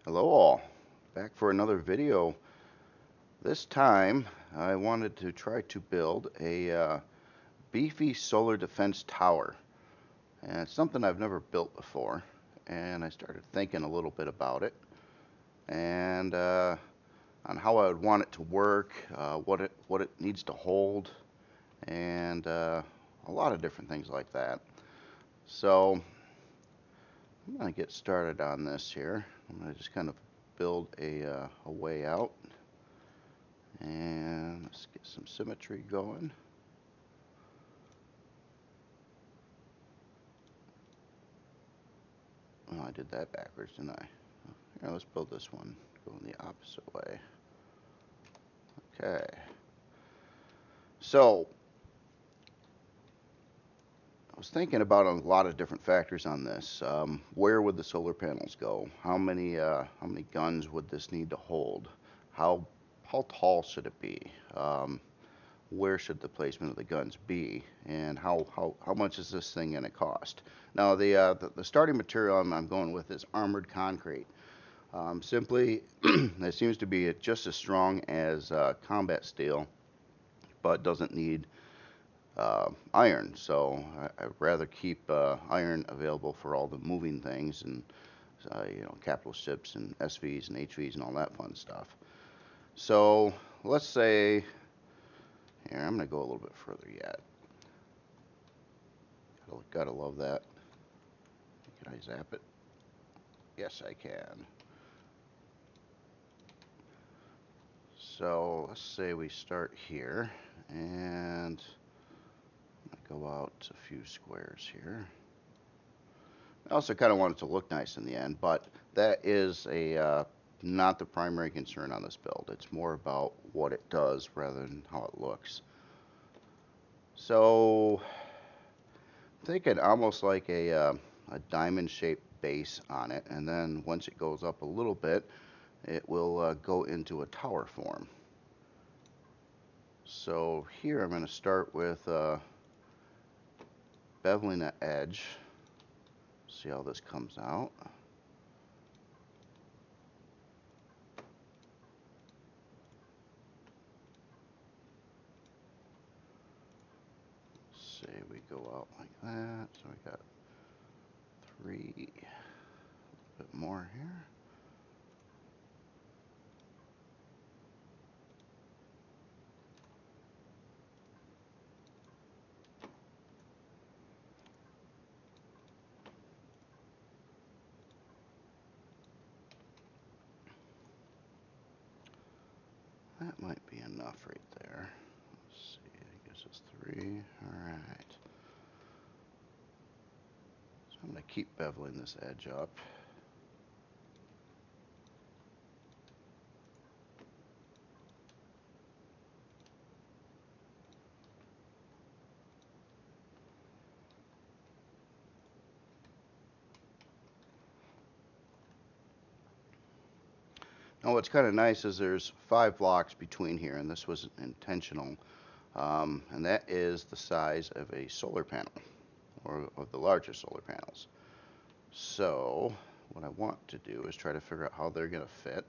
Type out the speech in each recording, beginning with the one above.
Hello all, back for another video. This time I wanted to try to build a beefy solar defense tower. And it's something I've never built before. And I started thinking a little bit about it and on how I would want it to work, what it needs to hold, and a lot of different things like that. So I'm going to get started on this here. I'm going to just kind of build a way out. And let's get some symmetry going. Oh, I did that backwards, didn't I? Here, let's build this one. Go in the opposite way. Okay. So, I was thinking about a lot of different factors on this. Where would the solar panels go? How many guns would this need to hold? How how tall should it be? Where should the placement of the guns be, and how much is this thing going to cost? Now, the starting material I'm going with is armored concrete. Simply, it seems to be just as strong as combat steel, but doesn't need iron. So I'd rather keep iron available for all the moving things and capital ships and SVs and HVs and all that fun stuff. So let's say here I'm going to go a little bit further yet. Gotta love that. Can I zap it? Yes, I can. So let's say we start here and go out a few squares here. I also kind of want it to look nice in the end, but that is not the primary concern on this build. It's more about what it does rather than how it looks. So I'm thinking almost like a diamond-shaped base on it, and then once it goes up a little bit, it will go into a tower form. So here I'm going to start with beveling the edge. See how this comes out. Say we go out like that. So we got three, a bit more here. That might be enough right there. Let's see, I guess it's three. Alright. So I'm going to keep beveling this edge up. Now what's kind of nice is there's 5 blocks between here, and this was intentional. And that is the size of a solar panel, or of the larger solar panels. So what I want to do is try to figure out how they're going to fit,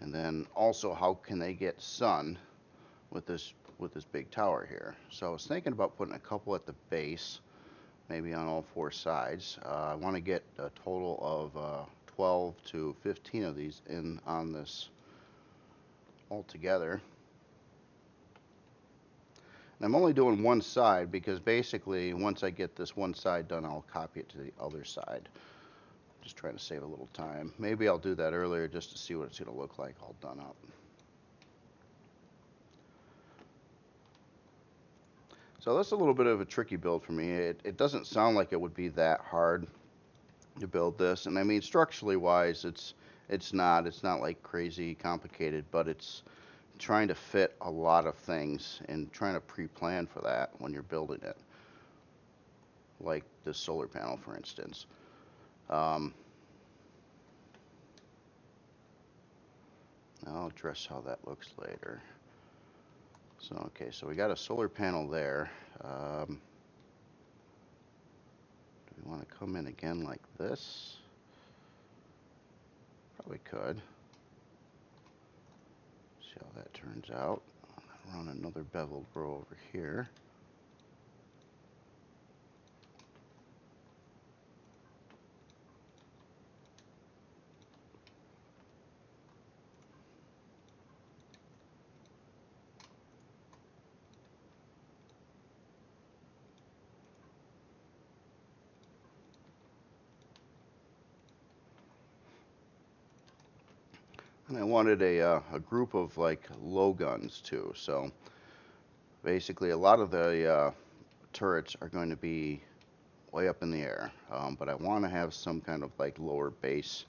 and then also how can they get sun with this big tower here. So I was thinking about putting a couple at the base, maybe on all 4 sides. I want to get a total of 12 to 15 of these in on this all together. And I'm only doing one side because basically once I get this one side done, I'll copy it to the other side. Just trying to save a little time. Maybe I'll do that earlier just to see what it's going to look like all done up. So that's a little bit of a tricky build for me. It doesn't sound like it would be that hard to build this, and I mean structurally wise, it's not like crazy complicated, but it's trying to fit a lot of things and trying to pre-plan for that when you're building it, like this solar panel, for instance. Um, I'll address how that looks later. So okay, so we got a solar panel there. Do we want to come in again like this? probably could. See how that turns out. Run another beveled row over here. And I wanted a group of like low guns too. So basically, a lot of the turrets are going to be way up in the air, but I want to have some kind of like lower base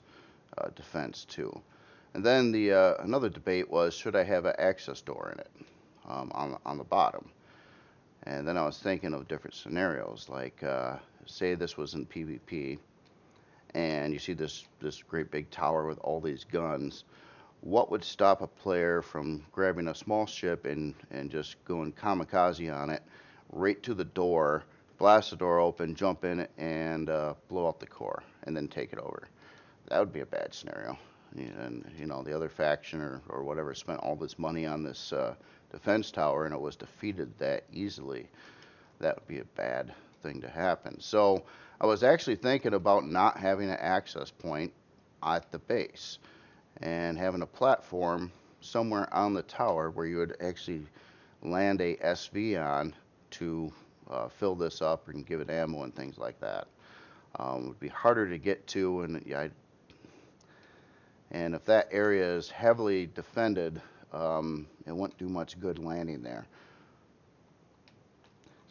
defense too. And then the another debate was, should I have an access door in it on the bottom? And then I was thinking of different scenarios, like say this was in PvP, and you see this great big tower with all these guns. What would stop a player from grabbing a small ship and just going kamikaze on it, right to the door, blast the door open, jump in it, and blow up the core, and then take it over? That would be a bad scenario. And you know, the other faction or whatever spent all this money on this defense tower, and it was defeated that easily. That would be a bad thing to happen. So I was actually thinking about not having an access point at the base and having a platform somewhere on the tower where you would actually land a SV on to fill this up and give it ammo and things like that. It would be harder to get to, and if that area is heavily defended, it wouldn't do much good landing there.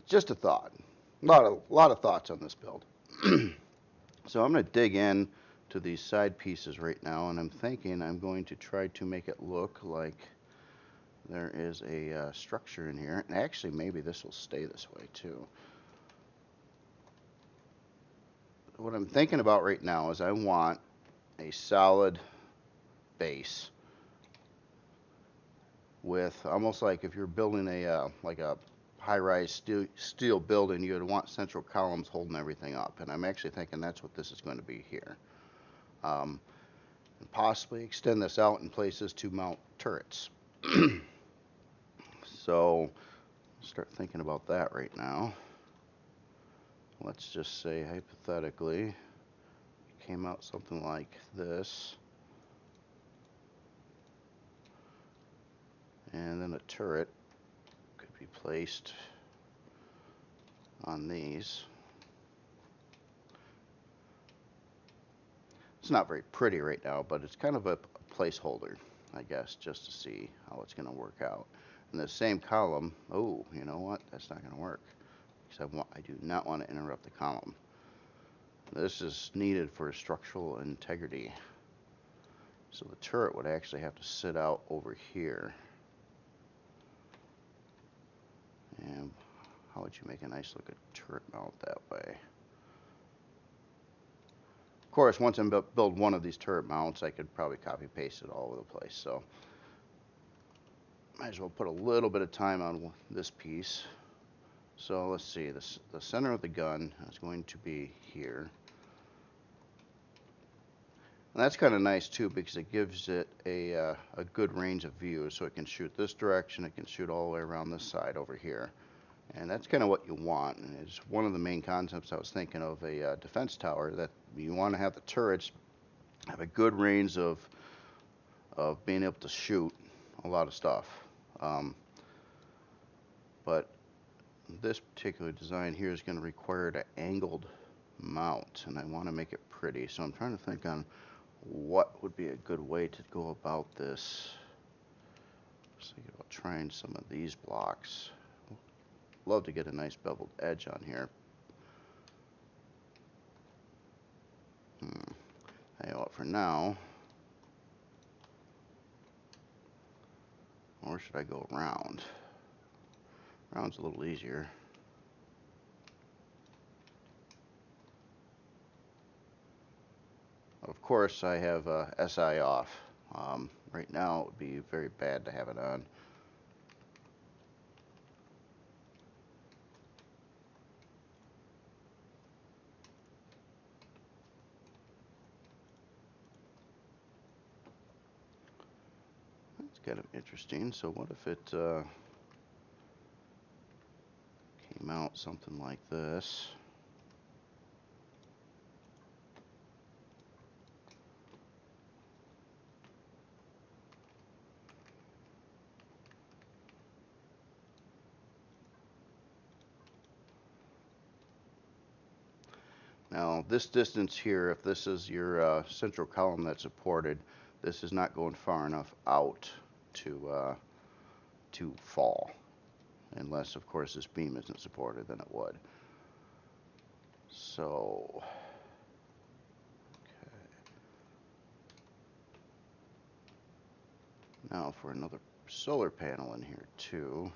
Just a thought. A lot of thoughts on this build. So I'm going to dig in to these side pieces right now, and I'm thinking I'm going to try to make it look like there is a structure in here. And actually, maybe this will stay this way too. What I'm thinking about right now is I want a solid base with almost like if you're building a like a high-rise steel building, you would want central columns holding everything up, and I'm actually thinking that's what this is going to be here. And possibly extend this out in places to mount turrets. So start thinking about that right now. Let's just say hypothetically it came out something like this, and then a turret could be placed on these. It's not very pretty right now, but it's kind of a placeholder, I guess, just to see how it's going to work out. In the same column, oh, you know what? That's not going to work, because I do not want to interrupt the column. This is needed for structural integrity. So the turret would actually have to sit out over here. And how would you make a nice looking turret mount that way? Of course, once I build one of these turret mounts, I could probably copy paste it all over the place. So might as well put a little bit of time on this piece. So let's see, the center of the gun is going to be here. And that's kind of nice too, because it gives it a good range of view. So it can shoot this direction, it can shoot all the way around this side over here. And that's kind of what you want. And it's one of the main concepts I was thinking of a defense tower, that you want to have the turrets have a good range of being able to shoot a lot of stuff. But this particular design here is going to require an angled mount, and I want to make it pretty. So I'm trying to think on what would be a good way to go about this. Just thinking about trying some of these blocks. Love to get a nice beveled edge on here. I know what, for now, or should I go round? Round's a little easier. Of course, I have SI off. Right now, it would be very bad to have it on. It's kind of interesting. So what if it came out something like this? Now, this distance here, if this is your central column that's supported, this is not going far enough out to fall. Unless, of course, this beam isn't supported, then it would. So, okay. Now for another solar panel in here too.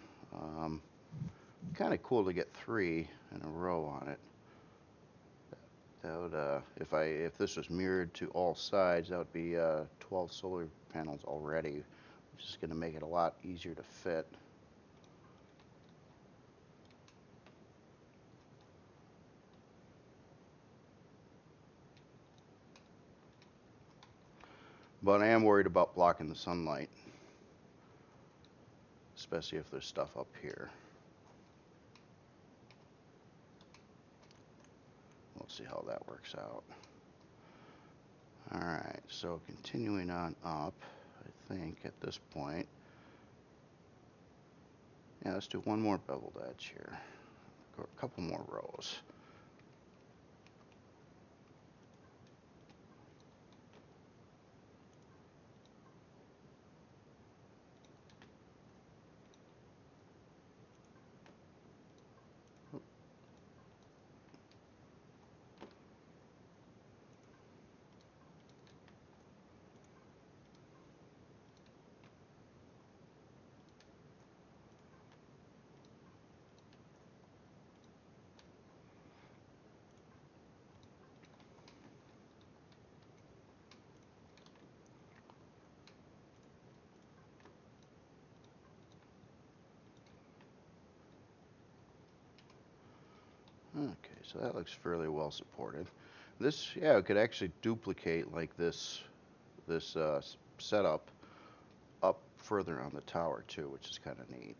Kind of cool to get 3 in a row on it. That would, if this was mirrored to all sides, that would be 12 solar panels already, which is going to make it a lot easier to fit. But I am worried about blocking the sunlight, especially if there's stuff up here. We'll see how that works out. Alright, so continuing on up, I think at this point, yeah, let's do one more beveled edge here. Go a couple more rows. Okay, so that looks fairly well supported. This, yeah, it could actually duplicate like this setup up further on the tower too, which is kind of neat.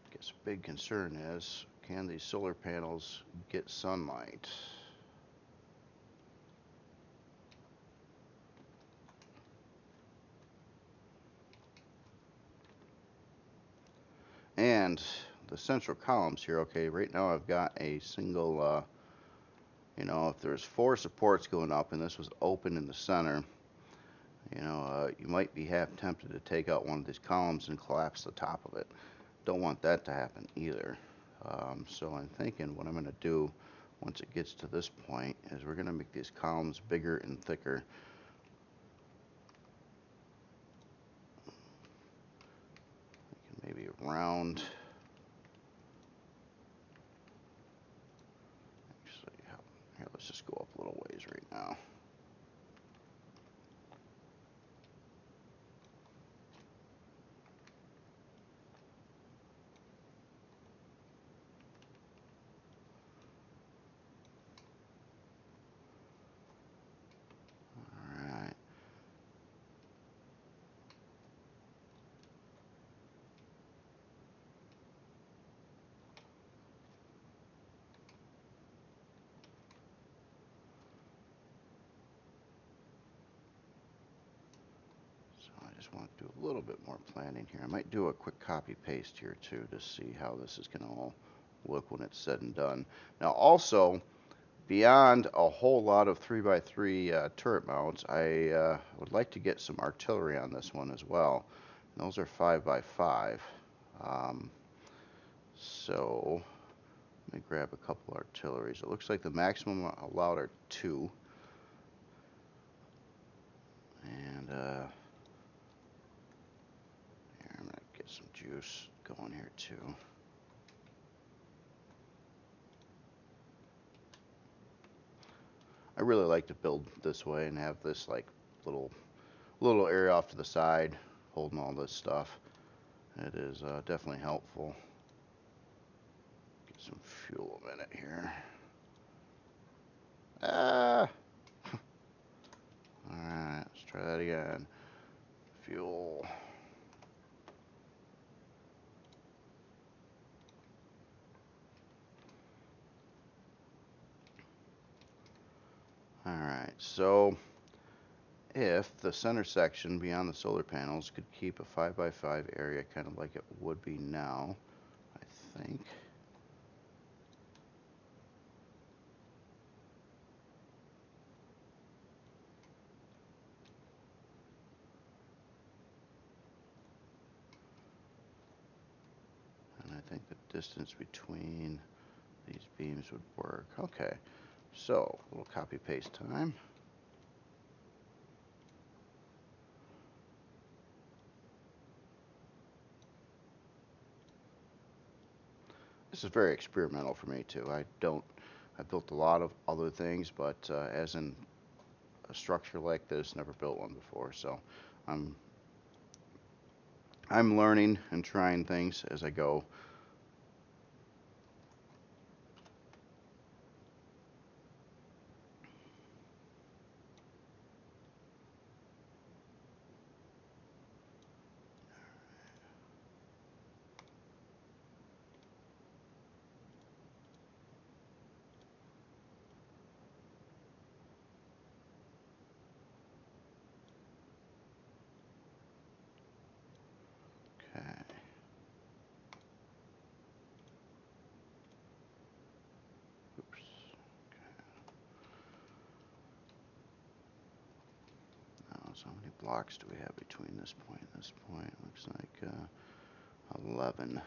I guess big concern is, can these solar panels get sunlight? And the central columns here, okay, right now I've got a single, if there's 4 supports going up and this was open in the center, you might be half tempted to take out one of these columns and collapse the top of it. Don't want that to happen either. So I'm thinking what I'm going to do once it gets to this point is we're going to make these columns bigger and thicker. We can maybe round. Actually, here, let's just go up a little ways right now. Alright. So I just want to do a little bit more planning here. I might do a quick copy paste here too to see how this is going to all look when it's said and done. Now also, beyond a whole lot of 3x3 turret mounts, I would like to get some artillery on this one as well. And those are 5x5. So let me grab a couple artilleries. It looks like the maximum allowed are 2. And here, I'm going to get some juice going here too. I really like to build this way and have this like little area off to the side holding all this stuff. It is definitely helpful. Get some fuel a minute here. Ah! Alright, let's try that again. fuel. Alright, so if the center section beyond the solar panels could keep a 5x5 area kind of like it would be now, I think. And I think the distance between these beams would work. Okay, so a little copy paste time. This is very experimental for me too. I've built a lot of other things, but as in a structure like this, never built one before. So I'm learning and trying things as I go. Okay. Oops. Now, so how many blocks do we have between this point and this point? Looks like 11.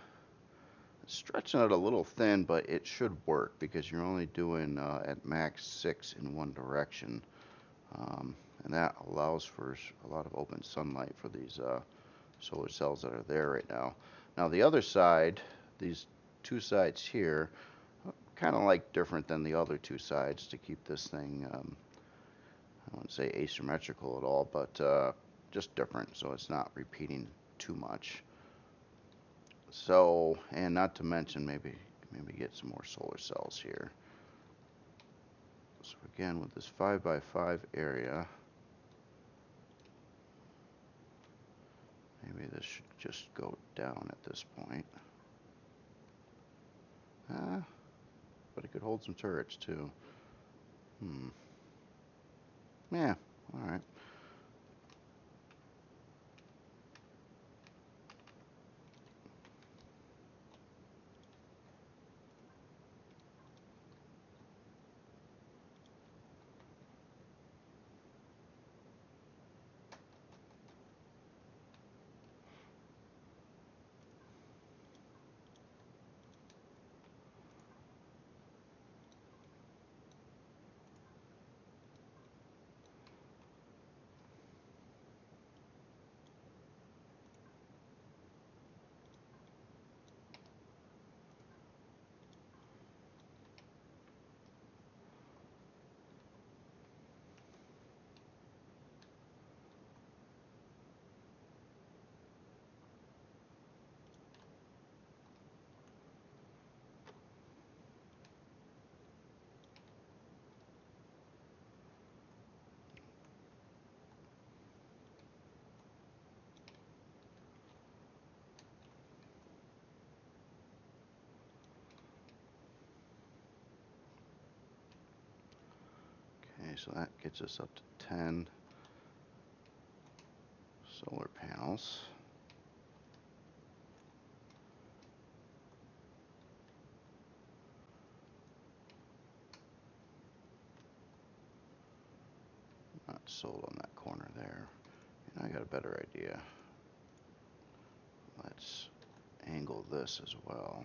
It's stretching it a little thin, but it should work because you're only doing at max 6 in one direction. And that allows for a lot of open sunlight for these solar cells that are there right now. Now the other side, these two sides here, kind of like different than the other two sides to keep this thing, I wouldn't say asymmetrical at all, but just different so it's not repeating too much. So, and not to mention maybe get some more solar cells here. So again, with this 5x5 area, maybe this should just go down at this point. But it could hold some turrets too. Yeah, alright. Okay, so that gets us up to 10 solar panels. Not sold on that corner there. And I got a better idea. Let's angle this as well.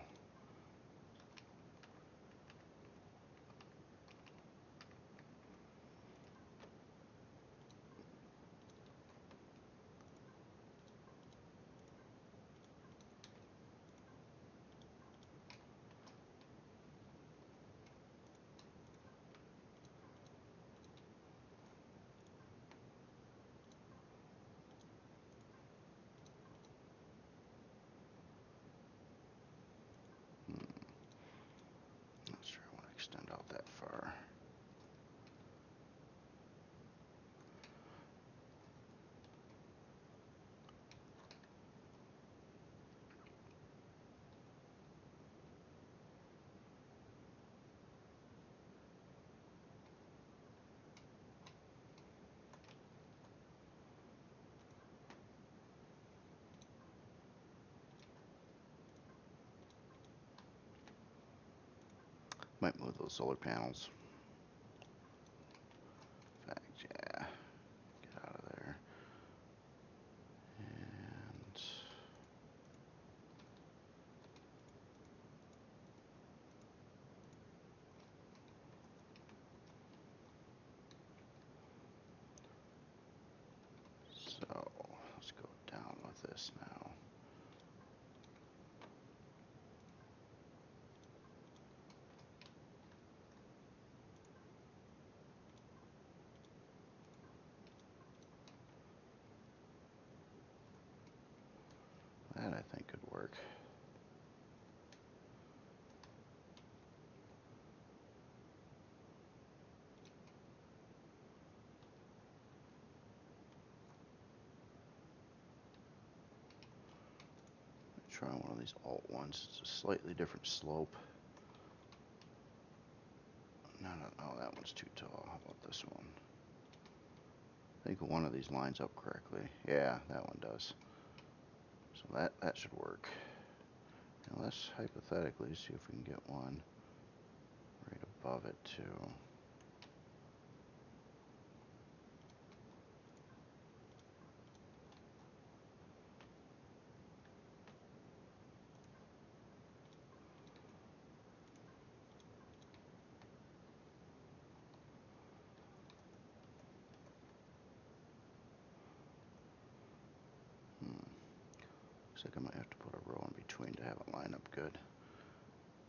might move those solar panels. In fact, yeah, get out of there. And so let's go down with this now. That I think could work. Try one of these alt ones. It's a slightly different slope. No, that one's too tall. How about this one? I think one of these lines up correctly. Yeah, that one does. So that should work. Now let's hypothetically see if we can get one right above it too. Looks like I might have to put a row in between to have it line up good.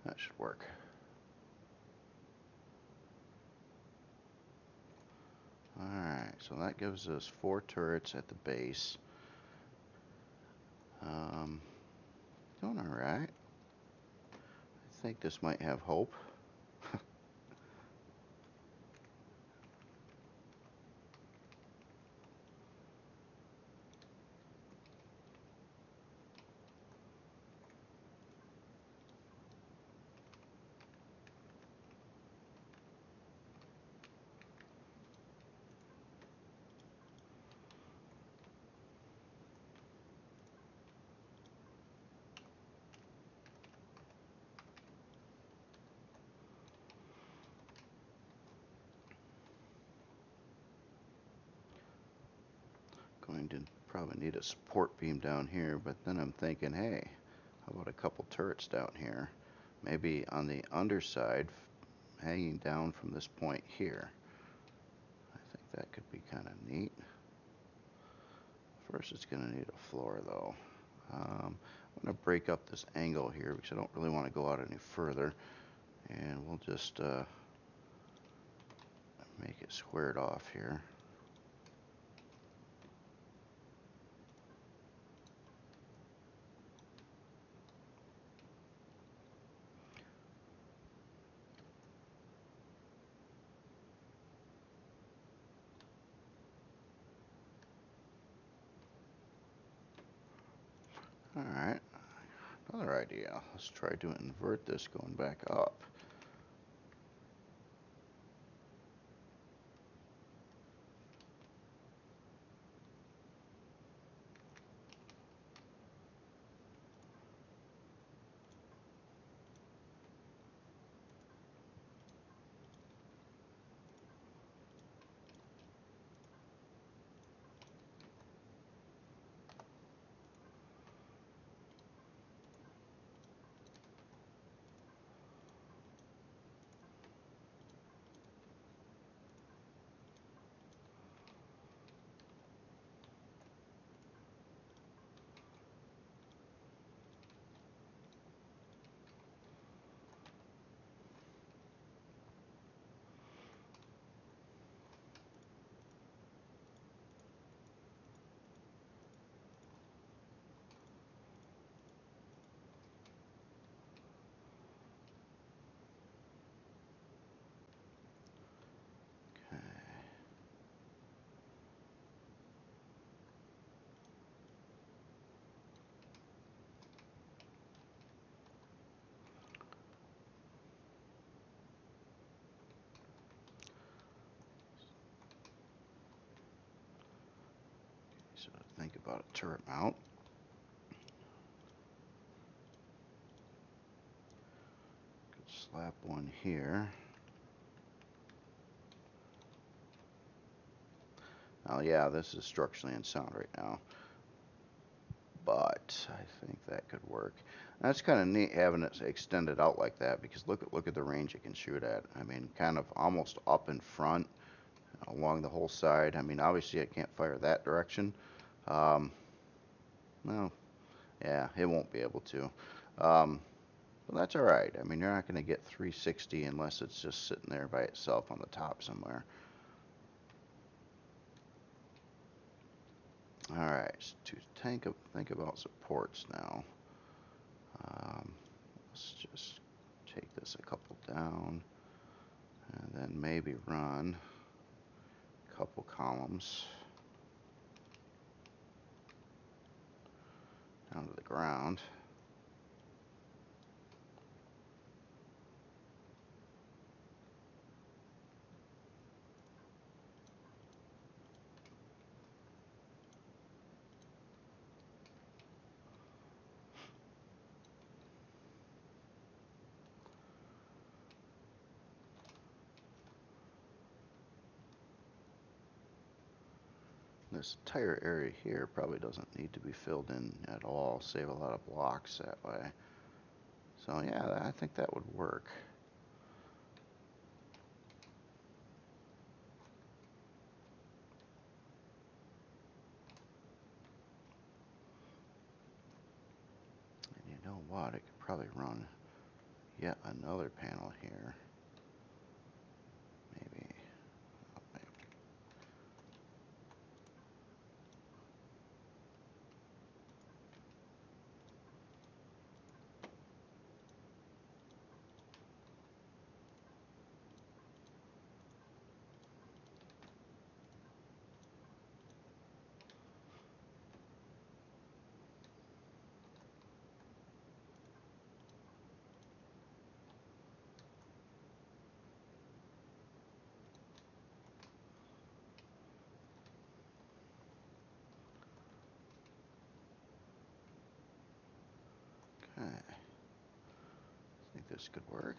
That should work. Alright, so that gives us 4 turrets at the base. Doing alright. I think this might have hope. Going to probably need a support beam down here, but then I'm thinking, hey, how about a couple turrets down here? Maybe on the underside, hanging down from this point here. I think that could be kind of neat. First, it's going to need a floor, though. I'm going to break up this angle here because I don't really want to go out any further. And we'll just make it squared off here. Alright, another idea. Let's try to invert this going back up. So think about a turret mount. Could slap one here. Oh yeah, this is structurally unsound right now, but I think that could work. That's kind of neat having it extended out like that, because look at the range it can shoot at. I mean, kind of almost up in front along the whole side. I mean, obviously I can't fire that direction. Um, no, yeah, it won't be able to. But that's all right. I mean, you're not going to get 360 unless it's just sitting there by itself on the top somewhere. All right, to think about supports now. Let's just take this a couple down, and then maybe run a couple columns down to the ground. This entire area here probably doesn't need to be filled in at all. Save a lot of blocks that way. So yeah, I think that would work. And you know what? It could probably run yet another panel here. Maybe. Okay. I think this could work.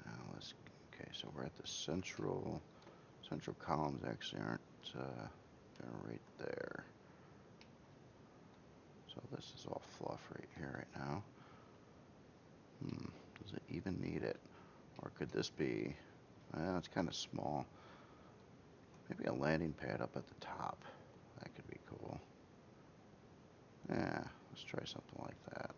Now okay, so we're at the central columns actually aren't, they're right there. So this is all fluff right here right now. Does it even need it? Or could this be, it's kind of small. Maybe a landing pad up at the top. That could be cool. Yeah, let's try something like that.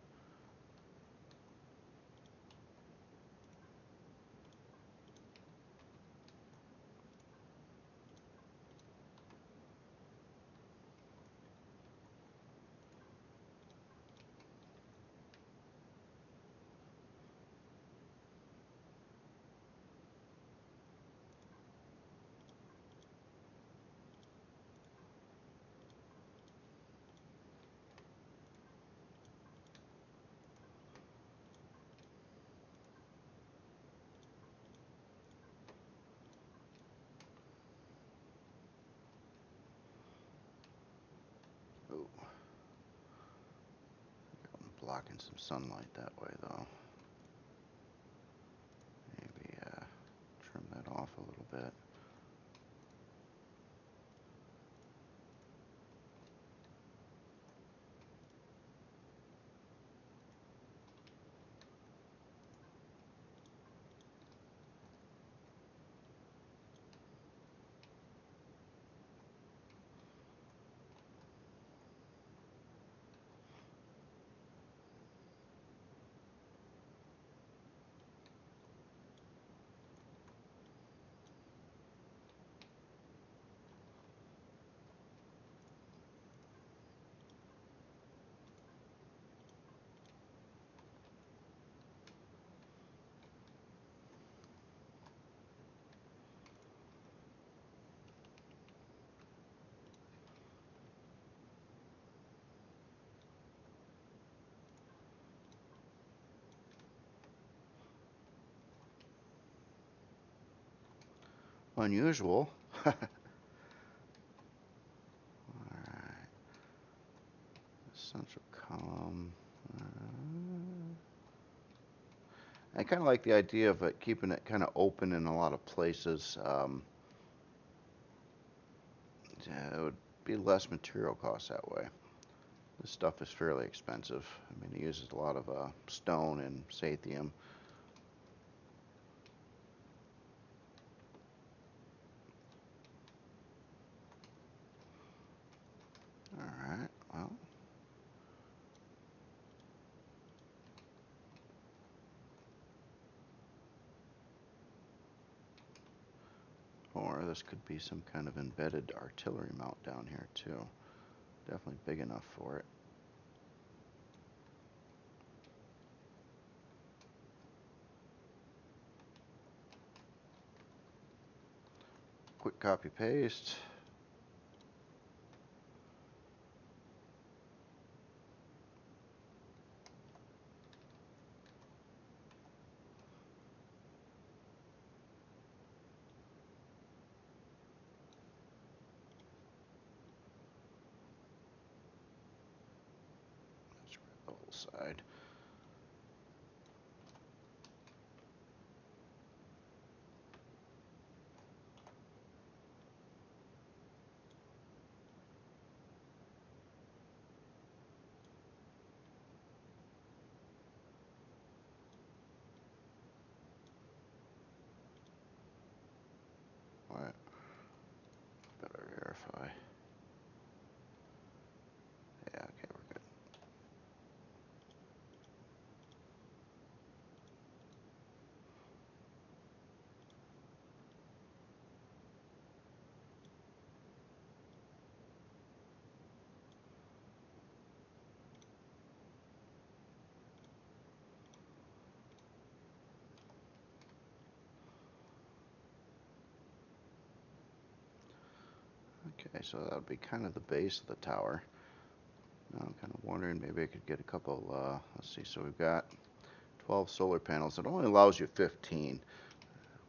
Oh, I'm blocking some sunlight that way though. Maybe trim that off a little bit. Unusual. Alright. Central column. I kind of like the idea of it keeping it kind of open in a lot of places. Yeah, it would be less material costs that way. This stuff is fairly expensive. I mean, it uses a lot of stone and sathium. All right, well, or this could be some kind of embedded artillery mount down here too. Definitely big enough for it. Quick copy paste. Let's grab the whole side. All right, better verify. Yeah, okay, we're good. Okay, so that would be kind of the base of the tower. Now I'm kind of wondering maybe I could get a couple, let's see, so we've got 12 solar panels. It only allows you 15,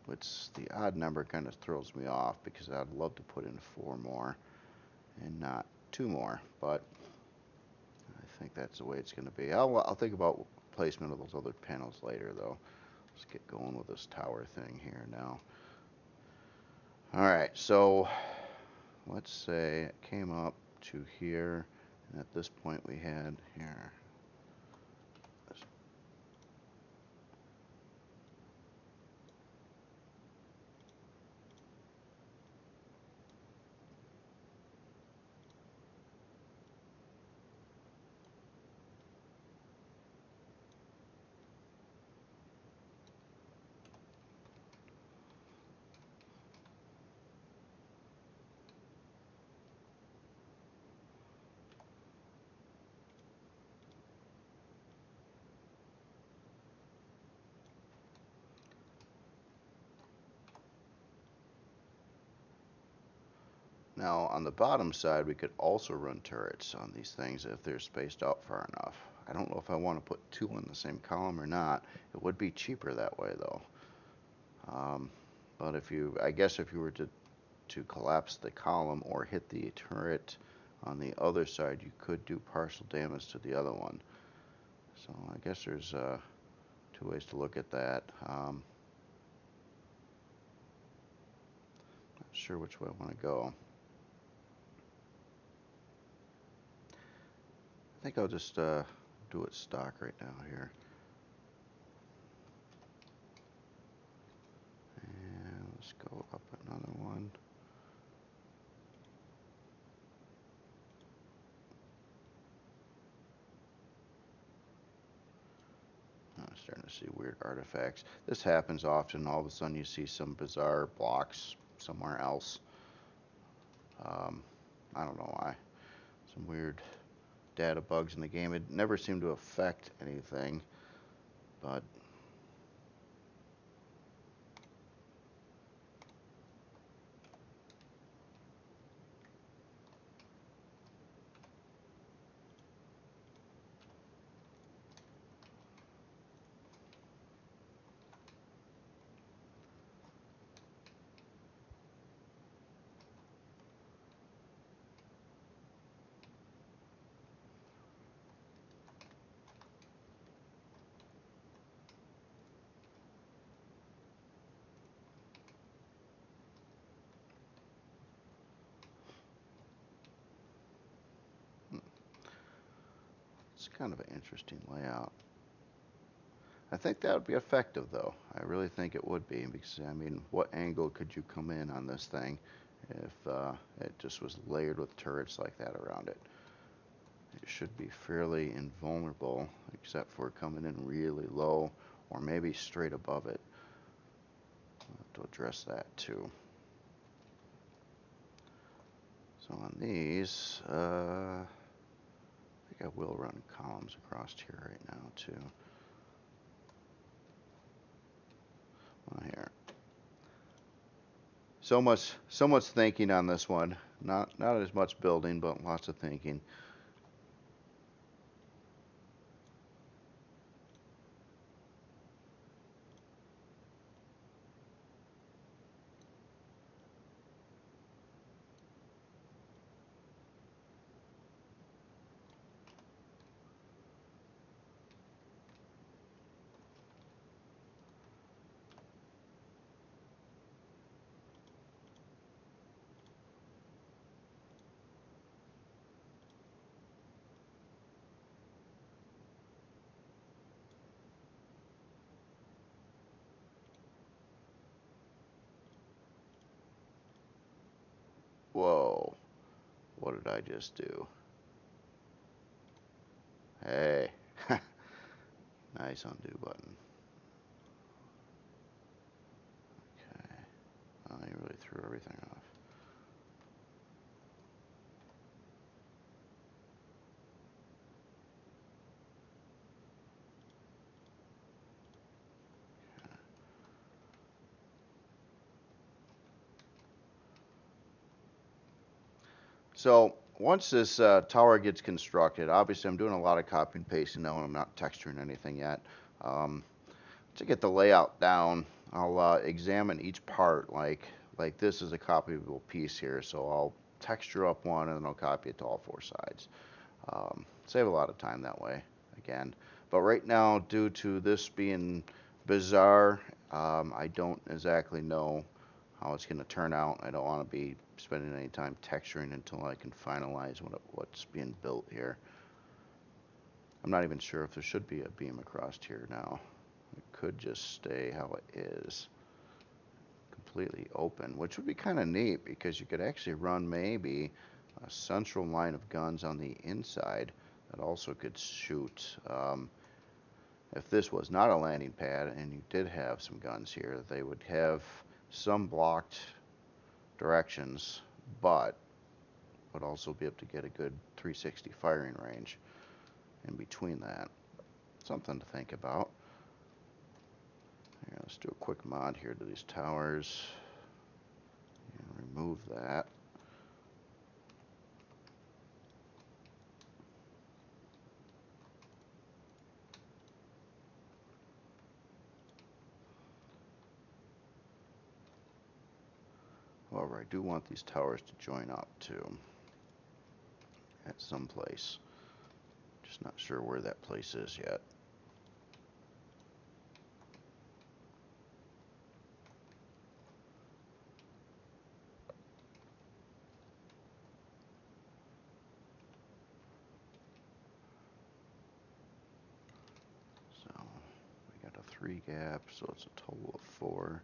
which the odd number kind of throws me off because I'd love to put in 4 more and not 2 more, but I think that's the way it's going to be. I'll think about placement of those other panels later, though. Let's get going with this tower thing here now. All right, so let's say it came up to here, and at this point we had here. Now, on the bottom side, we could also run turrets on these things if they're spaced out far enough. I don't know if I want to put 2 in the same column or not. It would be cheaper that way, though. Um, but I guess if you were to collapse the column or hit the turret on the other side, you could do partial damage to the other one. So I guess there's 2 ways to look at that. Not sure which way I want to go. I think I'll just do it stock right now here. And let's go up another one. I'm starting to see weird artifacts. This happens often. All of a sudden you see some bizarre blocks somewhere else. I don't know why. Some weird data bugs in the game. It never seemed to affect anything, but It's kind of an interesting layout. I think that would be effective, though. I really think it would be, because, I mean, what angle could you come in on this thing if it just was layered with turrets like that around it? It should be fairly invulnerable, except for coming in really low, or maybe straight above it. I'll have to address that, too. So on these, I think I will run columns across here right now, too. Well, here. So much thinking on this one. Not as much building, but lots of thinking. Whoa, what did I just do? Hey, nice undo button. Okay, oh, you really threw everything off. So once this tower gets constructed, obviously I'm doing a lot of copy and pasting now, and I'm not texturing anything yet. Um, to get the layout down, I'll examine each part like this is a copyable piece here. So I'll texture up one and then I'll copy it to all four sides. Save a lot of time that way, again. But right now, due to this being bizarre, I don't exactly know how it's going to turn out. I don't want to be spending any time texturing until I can finalize what's being built here. I'm not even sure if there should be a beam across here now. It could just stay how it is, completely open, which would be kind of neat because you could actually run maybe a central line of guns on the inside that also could shoot. If this was not a landing pad and you did have some guns here, they would have some blocked directions, but would also be able to get a good 360 firing range in between that. Something to think about. Here, let's do a quick mod here to these towers and remove that. However, I do want these towers to join up too at some place. Just not sure where that place is yet. So we got a 3 gap, so it's a total of 4.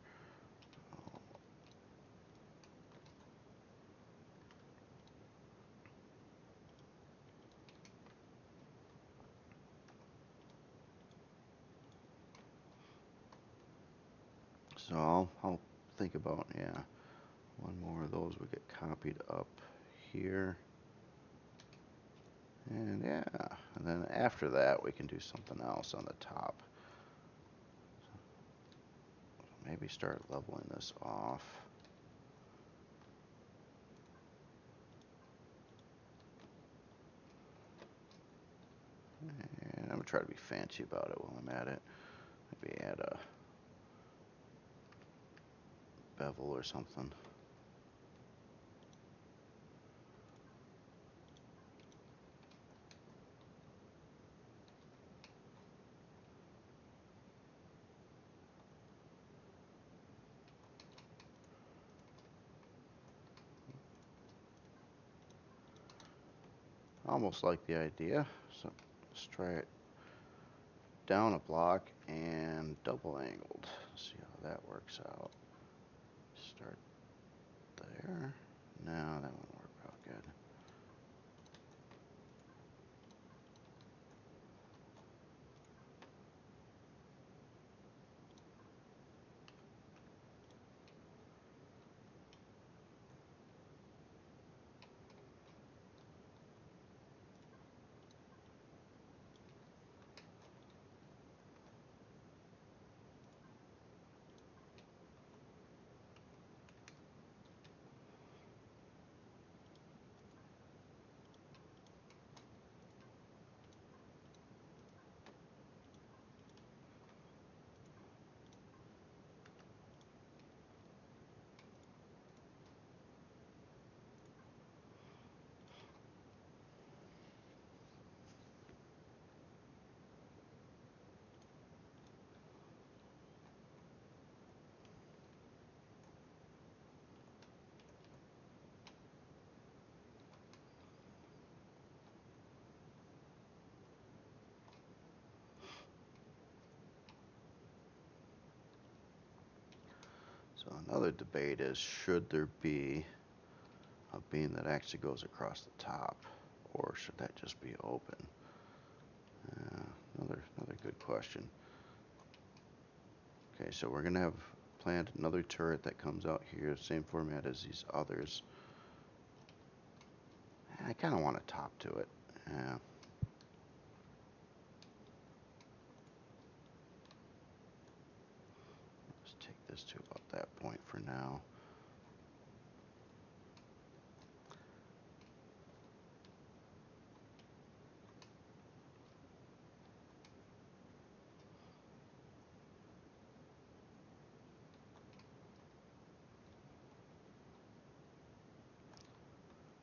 So I'll think about, yeah, one more of those would get copied up here. And yeah, and then after that we can do something else on the top. Maybe start leveling this off. And I'm gonna try to be fancy about it while I'm at it. Maybe add a bevel or something. Almost like the idea. So Let's try it down a block and double angled. See how that works out. Start there. No, that won't work out good. So another debate is, should there be a beam that actually goes across the top, or should that just be open? Another good question. Okay, so we're gonna have planned another turret that comes out here, same format as these others. I kind of want a top to it. Yeah. Let's take this to about that point for now.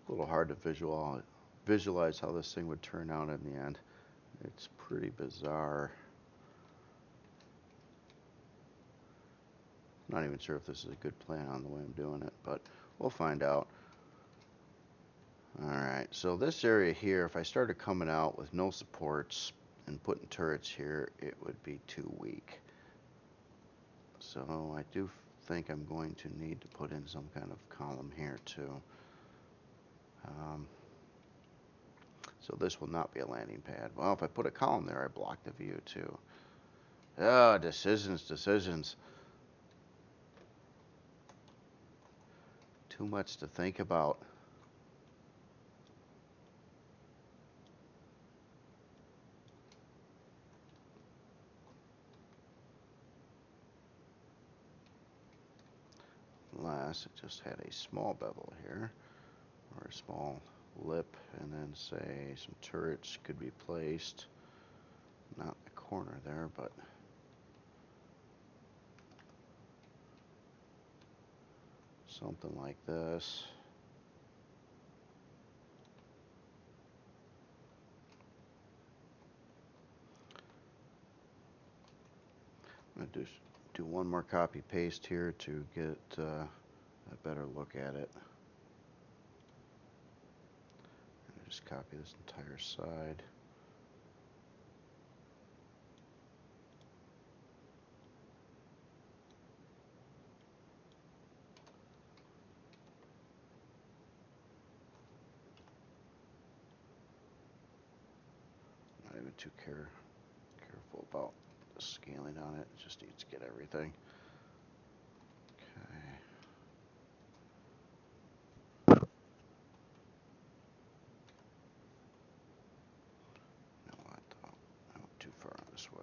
A little hard to visualize how this thing would turn out in the end. It's pretty bizarre. Not even sure if this is a good plan on the way I'm doing it, but we'll find out. Alright, so this area here, if I started coming out with no supports and putting turrets here, it would be too weak. So I do think I'm going to need to put in some kind of column here too. So this will not be a landing pad. Well, if I put a column there, I block the view too. Ah, decisions. Too much to think about. Unless it just had a small bevel here, or a small lip, and then say some turrets could be placed. Not the corner there, but something like this. I'm going to do one more copy paste here to get a better look at it. And just copy this entire side. Not even too careful about the scaling on it. It just needs to get everything. Okay. No, I went too far this way.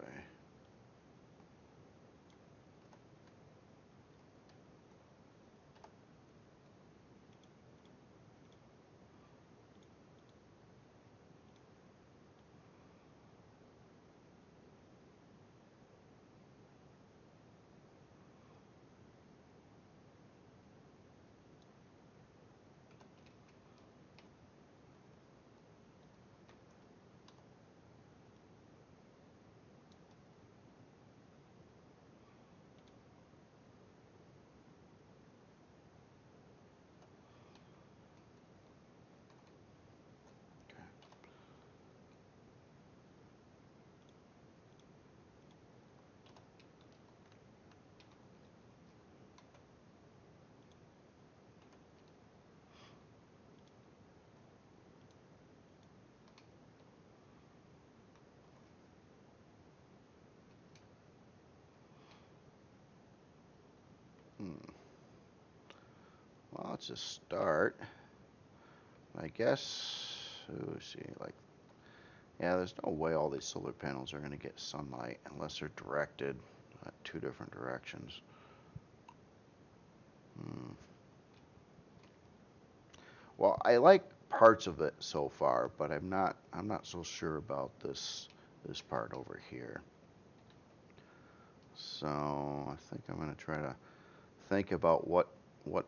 it's a start. I guess, let's see, like, yeah, there's no way all these solar panels are going to get sunlight unless they're directed two different directions. Well, I like parts of it so far, but I'm not so sure about this part over here. So I think I'm going to try to think about what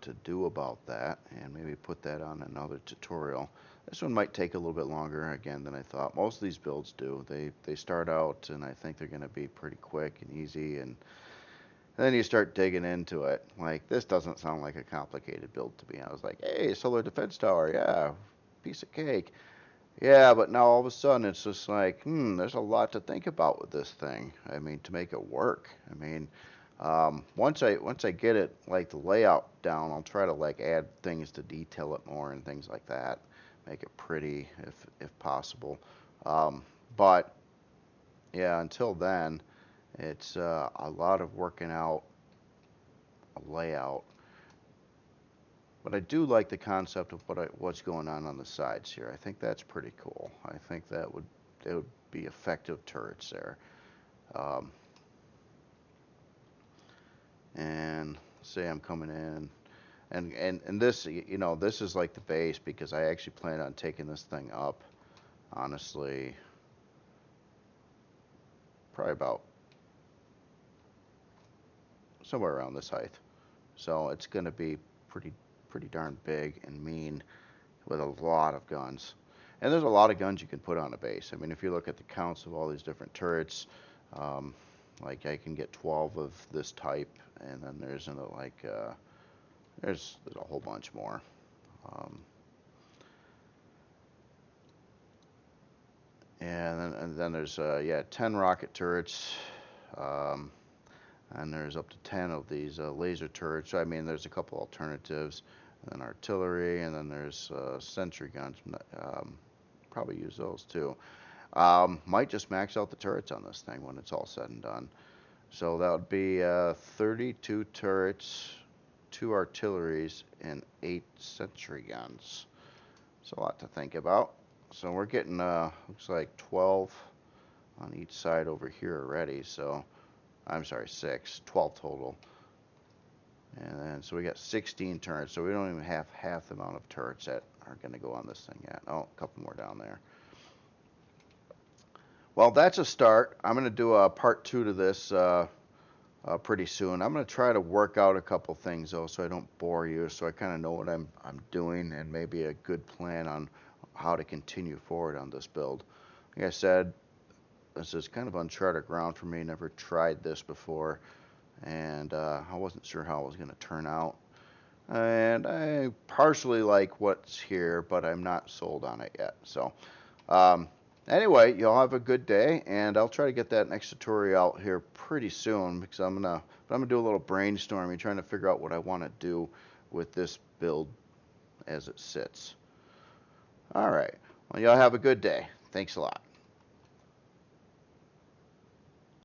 to do about that, and maybe put that on another tutorial. This one might take a little bit longer again than I thought. Most of these builds do. They start out, and I think they're going to be pretty quick and easy, and then you start digging into it. Like, this doesn't sound like a complicated build to me. I was like, hey, solar defense tower, yeah, piece of cake. Yeah, but now all of a sudden it's just like, there's a lot to think about with this thing. I mean, to make it work. I mean, once I get it, like, the layout down, I'll try to, like, add things to detail it more and things like that, make it pretty if possible. But yeah, until then, it's a lot of working out a layout. But I do like the concept of what's going on the sides here. I think that's pretty cool. I think that would be effective turrets there. And say I'm coming in, and this, this is like the base, because I actually plan on taking this thing up, honestly, probably about somewhere around this height. So it's going to be pretty darn big and mean, with a lot of guns. And there's a lot of guns you can put on a base. I mean, if you look at the counts of all these different turrets, like, I can get 12 of this type, and then there's there's a whole bunch more. And then there's 10 rocket turrets, and there's up to 10 of these laser turrets. So, I mean, there's a couple alternatives, and then artillery, and then there's sentry guns. Probably use those too. Might just max out the turrets on this thing when it's all said and done. So that would be 32 turrets, 2 artilleries, and 8 sentry guns. It's a lot to think about. So we're getting, looks like 12 on each side over here already. So, I'm sorry, 6, 12 total. And then, so we got 16 turrets. So we don't even have half the amount of turrets that are going to go on this thing yet. Oh, a couple more down there. Well, that's a start. I'm going to do a part 2 to this pretty soon. I'm going to try to work out a couple things, though, so I don't bore you, so I kind of know what I'm doing, and maybe a good plan on how to continue forward on this build. Like I said, this is kind of uncharted ground for me. Never tried this before, and I wasn't sure how it was going to turn out. And I partially like what's here, but I'm not sold on it yet. So, anyway, y'all have a good day, and I'll try to get that next tutorial out here pretty soon, because I'm gonna do a little brainstorming, trying to figure out what I want to do with this build as it sits. All right. Well, y'all have a good day. Thanks a lot.